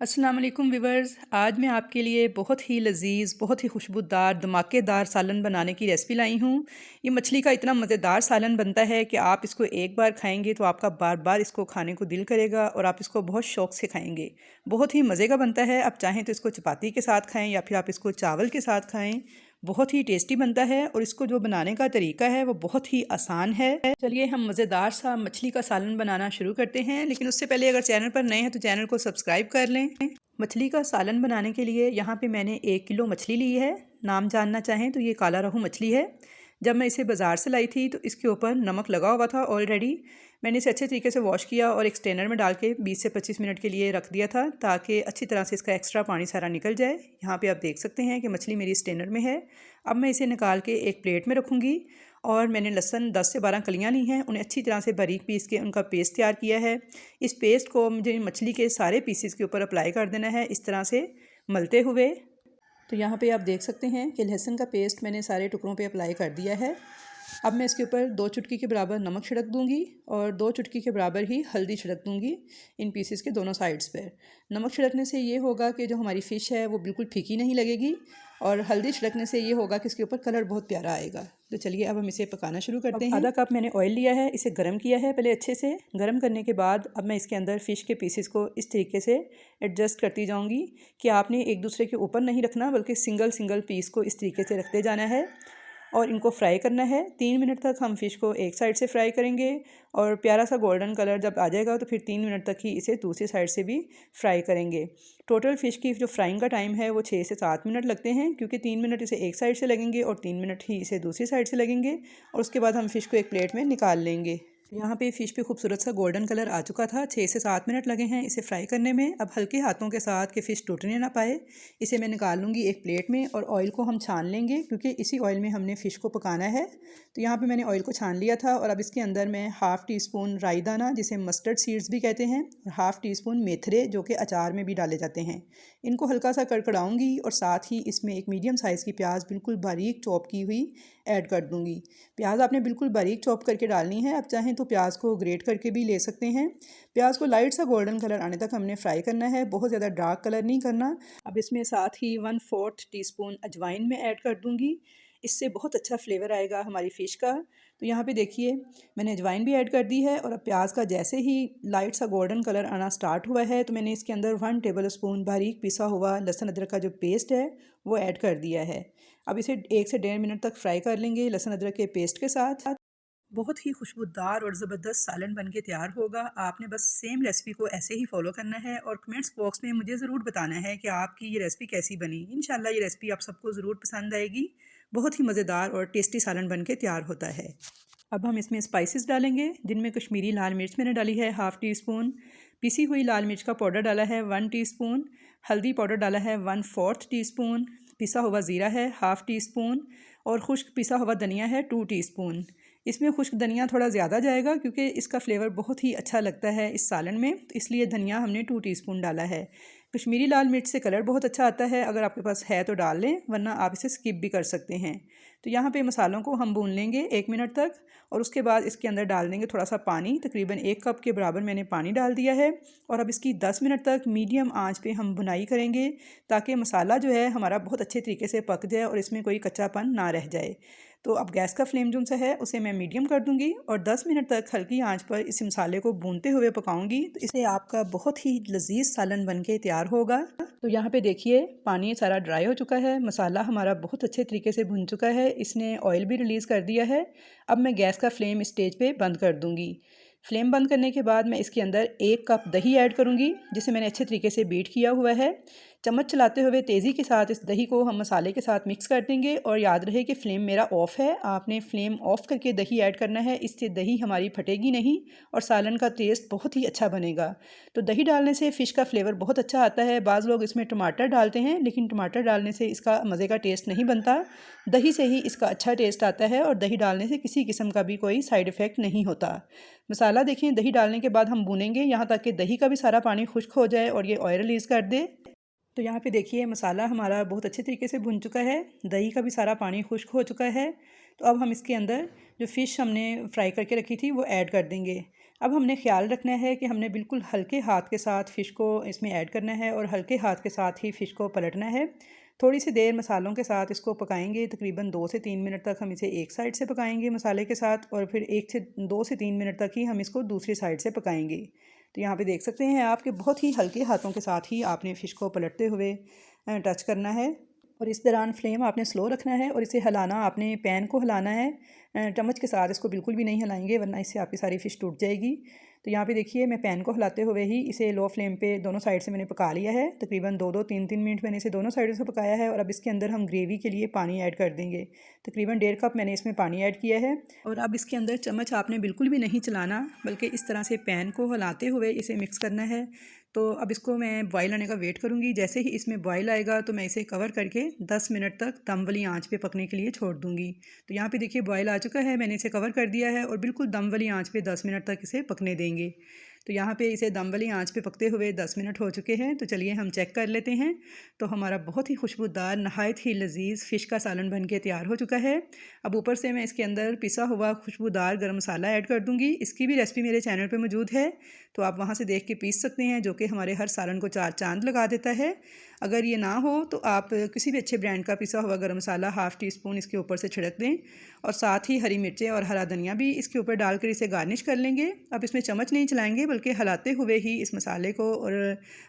अस्सलाम वालेकुम व्यूवर्स। आज मैं आपके लिए बहुत ही लजीज, बहुत ही खुशबूदार, धमाकेदार सालन बनाने की रेसिपी लाई हूँ। ये मछली का इतना मज़ेदार सालन बनता है कि आप इसको एक बार खाएंगे तो आपका बार बार इसको खाने को दिल करेगा और आप इसको बहुत शौक़ से खाएंगे। बहुत ही मज़े का बनता है। आप चाहें तो इसको चपाती के साथ खाएँ या फिर आप इसको चावल के साथ खाएँ। बहुत ही टेस्टी बनता है और इसको जो बनाने का तरीका है वो बहुत ही आसान है। चलिए हम मज़ेदार सा मछली का सालन बनाना शुरू करते हैं, लेकिन उससे पहले अगर चैनल पर नए हैं तो चैनल को सब्सक्राइब कर लें। मछली का सालन बनाने के लिए यहाँ पे मैंने 1 किलो मछली ली है। नाम जानना चाहें तो ये काला रोहू मछली है। जब मैं इसे बाज़ार से लाई थी तो इसके ऊपर नमक लगा हुआ था ऑलरेडी। मैंने इसे अच्छे तरीके से वॉश किया और एक स्ट्रेनर में डाल के 20 से 25 मिनट के लिए रख दिया था, ताकि अच्छी तरह से इसका एक्स्ट्रा पानी सारा निकल जाए। यहाँ पे आप देख सकते हैं कि मछली मेरी स्ट्रेनर में है। अब मैं इसे निकाल के एक प्लेट में रखूँगी और मैंने लहसुन 10 से 12 कलियाँ ली हैं, उन्हें अच्छी तरह से बारीक पीस के उनका पेस्ट तैयार किया है। इस पेस्ट को मुझे मछली के सारे पीसेस के ऊपर अप्लाई कर देना है, इस तरह से मलते हुए। तो यहाँ पे आप देख सकते हैं कि लहसुन का पेस्ट मैंने सारे टुकड़ों पे अप्लाई कर दिया है। अब मैं इसके ऊपर 2 चुटकी के बराबर नमक छिड़क दूंगी और 2 चुटकी के बराबर ही हल्दी छिड़क दूंगी इन पीसेस के दोनों साइड्स पर। नमक छिड़कने से ये होगा कि जो हमारी फ़िश है वो बिल्कुल फीकी नहीं लगेगी, और हल्दी छिड़कने से ये होगा कि इसके ऊपर कलर बहुत प्यारा आएगा। तो चलिए अब हम इसे पकाना शुरू करते हैं। आधा कप मैंने ऑयल लिया है, इसे गर्म किया है पहले अच्छे से। गर्म करने के बाद अब मैं इसके अंदर फ़िश के पीसेस को इस तरीके से एडजस्ट करती जाऊंगी कि आपने एक दूसरे के ऊपर नहीं रखना, बल्कि सिंगल सिंगल पीस को इस तरीके से रखते जाना है और इनको फ्राई करना है। 3 मिनट तक हम फ़िश को एक साइड से फ्राई करेंगे और प्यारा सा गोल्डन कलर जब आ जाएगा तो फिर 3 मिनट तक ही इसे दूसरी साइड से भी फ्राई करेंगे। टोटल फ़िश की जो फ्राइंग का टाइम है वो 6 से 7 मिनट लगते हैं, क्योंकि 3 मिनट इसे एक साइड से लगेंगे और 3 मिनट ही इसे दूसरी साइड से लगेंगे। और उसके बाद हम फ़िश को एक प्लेट में निकाल लेंगे। यहाँ पे फ़िश पे खूबसूरत सा गोल्डन कलर आ चुका था। 6 से 7 मिनट लगे हैं इसे फ्राई करने में। अब हल्के हाथों के साथ कि फ़िश टूटने ना पाए, इसे मैं निकाल लूँगी एक प्लेट में और ऑयल को हम छान लेंगे, क्योंकि इसी ऑयल में हमने फ़िश को पकाना है। तो यहाँ पे मैंने ऑयल को छान लिया था और अब इसके अंदर मैं हाफ़ टी स्पून राई दाना, जिसे मस्टर्ड सीड्स भी कहते हैं, और हाफ़ टी स्पून मेथरे, जो कि अचार में भी डाले जाते हैं, इनको हल्का सा कड़कड़ाऊँगी और साथ ही इसमें एक मीडियम साइज़ की प्याज बिल्कुल बारीक चॉप की हुई ऐड कर दूँगी। प्याज आपने बिल्कुल बारीक चॉप करके डालनी है। आप चाहें तो प्याज को ग्रेट करके भी ले सकते हैं। प्याज को लाइट सा गोल्डन कलर आने तक हमने फ्राई करना है, बहुत ज़्यादा डार्क कलर नहीं करना। अब इसमें साथ ही 1/4 टीस्पून अजवाइन में ऐड कर दूँगी। इससे बहुत अच्छा फ्लेवर आएगा हमारी फ़िश का। तो यहाँ पे देखिए मैंने अजवाइन भी ऐड कर दी है और अब प्याज का जैसे ही लाइट सा गोल्डन कलर आना स्टार्ट हुआ है तो मैंने इसके अंदर 1 टेबल स्पून बारीक पिसा हुआ लहसुन अदरक का जो पेस्ट है वो ऐड कर दिया है। अब इसे 1 से 1.5 मिनट तक फ्राई कर लेंगे लहसुन अदरक के पेस्ट के साथ। बहुत ही खुशबूदार और ज़बरदस्त सालन बन के तैयार होगा। आपने बस सेम रेसिपी को ऐसे ही फॉलो करना है और कमेंट्स बॉक्स में मुझे ज़रूर बताना है कि आपकी ये रेसिपी कैसी बनी। इंशाल्लाह ये रेसिपी आप सबको ज़रूर पसंद आएगी। बहुत ही मज़ेदार और टेस्टी सालन बन के तैयार होता है। अब हम इसमें स्पाइसेस डालेंगे, जिनमें कश्मीरी लाल मिर्च मैंने डाली है हाफ़ टी स्पून, पिसी हुई लाल मिर्च का पाउडर डाला है 1 टीस्पून, हल्दी पाउडर डाला है 1/4 टीस्पून, पिसा हुआ ज़ीरा है हाफ़ टी स्पून और खुश्क पिसा हुआ धनिया है 2 टीस्पून। इसमें खुश्क धनिया थोड़ा ज़्यादा जाएगा क्योंकि इसका फ्लेवर बहुत ही अच्छा लगता है इस सालन में, तो इसलिए धनिया हमने 2 टीस्पून डाला है। कश्मीरी लाल मिर्च से कलर बहुत अच्छा आता है, अगर आपके पास है तो डाल लें, वरना आप इसे स्किप भी कर सकते हैं। तो यहाँ पे मसालों को हम भून लेंगे 1 मिनट तक और उसके बाद इसके अंदर डाल देंगे थोड़ा सा पानी। तकरीबन 1 कप के बराबर मैंने पानी डाल दिया है और अब इसकी 10 मिनट तक मीडियम आंच पे हम भुनाई करेंगे, ताकि मसाला जो है हमारा बहुत अच्छे तरीके से पक जाए और इसमें कोई कच्चापन ना रह जाए। तो अब गैस का फ्लेम जो सा है उसे मैं मीडियम कर दूंगी और 10 मिनट तक हल्की आंच पर इस मसाले को भूनते हुए पकाऊंगी। तो इससे आपका बहुत ही लजीज सालन बन के तैयार होगा। तो यहाँ पे देखिए पानी सारा ड्राई हो चुका है, मसाला हमारा बहुत अच्छे तरीके से भुन चुका है, इसने ऑयल भी रिलीज़ कर दिया है। अब मैं गैस का फ्लेम स्टेज पे बंद कर दूंगी। फ्लेम बंद करने के बाद मैं इसके अंदर 1 कप दही ऐड करूंगी, जिसे मैंने अच्छे तरीके से बीट किया हुआ है। चम्मच चलाते हुए तेज़ी के साथ इस दही को हम मसाले के साथ मिक्स कर देंगे और याद रहे कि फ्लेम मेरा ऑफ़ है, आपने फ्लेम ऑफ़ करके दही ऐड करना है, इससे दही हमारी फटेगी नहीं और सालन का टेस्ट बहुत ही अच्छा बनेगा। तो दही डालने से फ़िश का फ्लेवर बहुत अच्छा आता है। बाज़ लोग इसमें टमाटर डालते हैं, लेकिन टमाटर डालने से इसका मज़े का टेस्ट नहीं बनता, दही से ही इसका अच्छा टेस्ट आता है और दही डालने से किसी किस्म का भी कोई साइड इफ़ेक्ट नहीं होता। मसाला देखिए दही डालने के बाद हम भूनेंगे यहाँ तक कि दही का भी सारा पानी खुश्क हो जाए और ये ऑयल रिलीज़ कर दे। तो यहाँ पे देखिए मसाला हमारा बहुत अच्छे तरीके से भुन चुका है, दही का भी सारा पानी खुश्क हो चुका है। तो अब हम इसके अंदर जो फ़िश हमने फ्राई करके रखी थी वो ऐड कर देंगे। अब हमने ख्याल रखना है कि हमने बिल्कुल हल्के हाथ के साथ फ़िश को इसमें ऐड करना है और हल्के हाथ के साथ ही फ़िश को पलटना है। थोड़ी सी देर मसालों के साथ इसको पकाएंगे, तकरीबन 2 से 3 मिनट तक हम इसे एक साइड से पकाएंगे मसाले के साथ, और फिर 2 से 3 मिनट तक ही हम इसको दूसरी साइड से पकाएंगे। तो यहाँ पे देख सकते हैं आप कि बहुत ही हल्के हाथों के साथ ही आपने फ़िश को पलटते हुए टच करना है, और इस दौरान फ्लेम आपने स्लो रखना है और इसे हिलाना, आपने पैन को हिलाना है। चम्मच के साथ इसको बिल्कुल भी नहीं हिलाएंगे वरना इससे आपकी सारी फ़िश टूट जाएगी। तो यहाँ पे देखिए मैं पैन को हिलाते हुए ही इसे लो फ्लेम पे दोनों साइड से मैंने पका लिया है। तकरीबन 2-2 3-3 मिनट मैंने इसे दोनों साइडों से पकाया है, और अब इसके अंदर हम ग्रेवी के लिए पानी ऐड कर देंगे। तकरीबन 1.5 कप मैंने इसमें पानी ऐड किया है, और अब इसके अंदर चम्मच आपने बिल्कुल भी नहीं चलाना, बल्कि इस तरह से पैन को हिलाते हुए इसे मिक्स करना है। तो अब इसको मैं बॉयल आने का वेट करूँगी। जैसे ही इसमें बॉयल आएगा तो मैं इसे कवर करके 10 मिनट तक दम वाली आंच पे पकने के लिए छोड़ दूँगी। तो यहाँ पे देखिए बॉयल आ चुका है, मैंने इसे कवर कर दिया है और बिल्कुल दम वाली आंच पे 10 मिनट तक इसे पकने देंगे। तो यहाँ पे इसे दम वाली आंच पे पकते हुए 10 मिनट हो चुके हैं। तो चलिए हम चेक कर लेते हैं। तो हमारा बहुत ही खुशबूदार, नहायत ही लजीज फ़िश का सालन बन के तैयार हो चुका है। अब ऊपर से मैं इसके अंदर पिसा हुआ खुशबूदार गर्म मसाला ऐड कर दूँगी। इसकी भी रेसिपी मेरे चैनल पर मौजूद है, तो आप वहाँ से देख के पीस सकते हैं, जो कि हमारे हर सालन को 4 चाँद लगा देता है। अगर ये ना हो तो आप किसी भी अच्छे ब्रांड का पिसा हुआ गर्म मसाला हाफ़ टी स्पून इसके ऊपर से छिड़क दें, और साथ ही हरी मिर्चें और हरा धनिया भी इसके ऊपर डालकर इसे गार्निश कर लेंगे। अब इसमें चम्मच नहीं चलाएंगे, बल्कि हिलाते हुए ही इस मसाले को और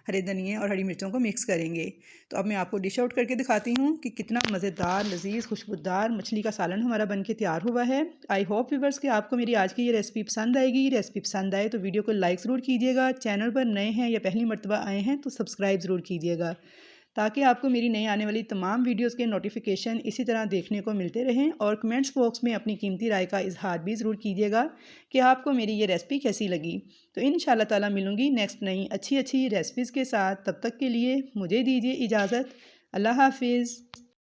हरे धनिए और हरी मिर्चों को मिक्स करेंगे। तो अब मैं आपको डिश आउट करके दिखाती हूँ कि कितना मज़ेदार, लजीज, खुशबूदार मछली का सालन हमारा बन के तैयार हुआ है। आई होप व्यूअर्स कि आपको मेरी आज की ये रेसिपी पसंद आएगी। रेसिपी पसंद आए तो वीडियो को लाइक ज़रूर कीजिएगा। चैनल पर नए हैं या पहली मर्तबा आए हैं तो सब्सक्राइब ज़रूर कीजिएगा, ताकि आपको मेरी नई आने वाली तमाम वीडियोस के नोटिफिकेशन इसी तरह देखने को मिलते रहें। और कमेंट्स बॉक्स में अपनी कीमती राय का इजहार भी ज़रूर कीजिएगा कि आपको मेरी ये रेसिपी कैसी लगी। तो इंशाल्लाह ताला मिलूँगी नेक्स्ट नई अच्छी अच्छी रेसिपीज़ के साथ। तब तक के लिए मुझे दीजिए इजाज़त। अल्लाह हाफिज़।